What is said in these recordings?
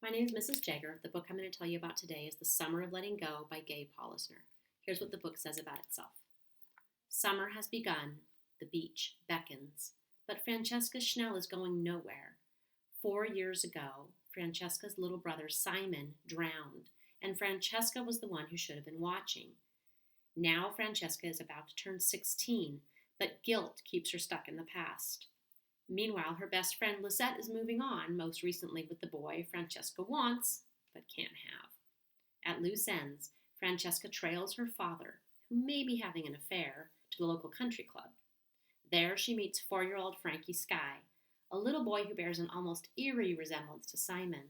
My name is Mrs. Jagger. The book I'm going to tell you about today is The Summer of Letting Go by Gay Polisner. Here's what the book says about itself. Summer has begun. The beach beckons. But Francesca Schnell is going nowhere. 4 years ago, Francesca's little brother Simon drowned, and Francesca was the one who should have been watching. Now Francesca is about to turn 16, but guilt keeps her stuck in the past. Meanwhile, her best friend Lisette is moving on, most recently with the boy Francesca wants, but can't have. At loose ends, Francesca trails her father, who may be having an affair, to the local country club. There she meets 4-year-old Frankie Sky, a little boy who bears an almost eerie resemblance to Simon,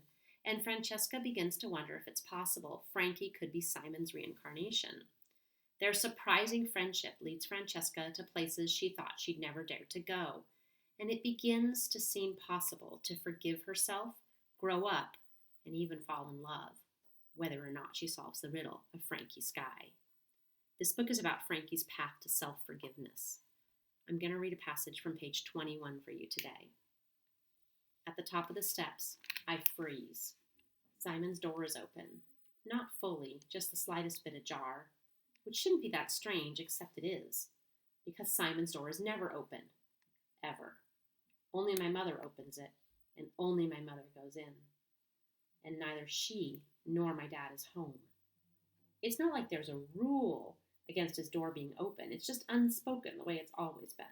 and Francesca begins to wonder if it's possible Frankie could be Simon's reincarnation. Their surprising friendship leads Francesca to places she thought she'd never dared to go, and it begins to seem possible to forgive herself, grow up, and even fall in love, whether or not she solves the riddle of Frankie Sky. This book is about Frankie's path to self-forgiveness. I'm going to read a passage from page 21 for you today. At the top of the steps, I freeze. Simon's door is open. Not fully, just the slightest bit ajar, which shouldn't be that strange, except it is, because Simon's door is never open, ever. Only my mother opens it, and only my mother goes in. And neither she nor my dad is home. It's not like there's a rule against his door being open. It's just unspoken, the way it's always been.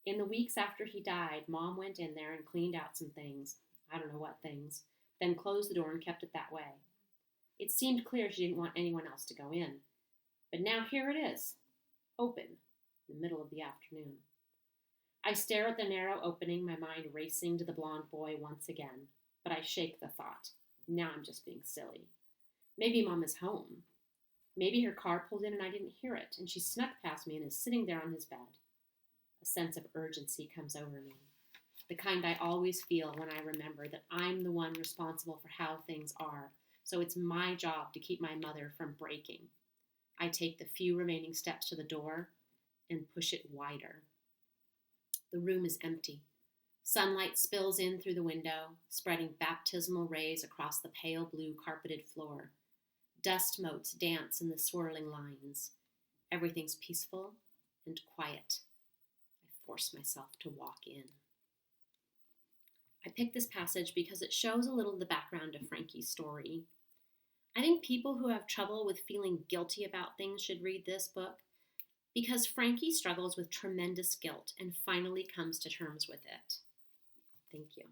In the weeks after he died, Mom went in there and cleaned out some things. I don't know what things. Then closed the door and kept it that way. It seemed clear she didn't want anyone else to go in. But now here it is, open, in the middle of the afternoon. I stare at the narrow opening, my mind racing to the blonde boy once again, but I shake the thought. Now I'm just being silly. Maybe Mom is home. Maybe her car pulled in and I didn't hear it, and she snuck past me and is sitting there on his bed. A sense of urgency comes over me, the kind I always feel when I remember that I'm the one responsible for how things are, so it's my job to keep my mother from breaking. I take the few remaining steps to the door and push it wider. The room is empty. Sunlight spills in through the window, spreading baptismal rays across the pale blue carpeted floor. Dust motes dance in the swirling lines. Everything's peaceful and quiet. I force myself to walk in. I picked this passage because it shows a little of the background of Frankie's story. I think people who have trouble with feeling guilty about things should read this book, because Frankie struggles with tremendous guilt and finally comes to terms with it. Thank you.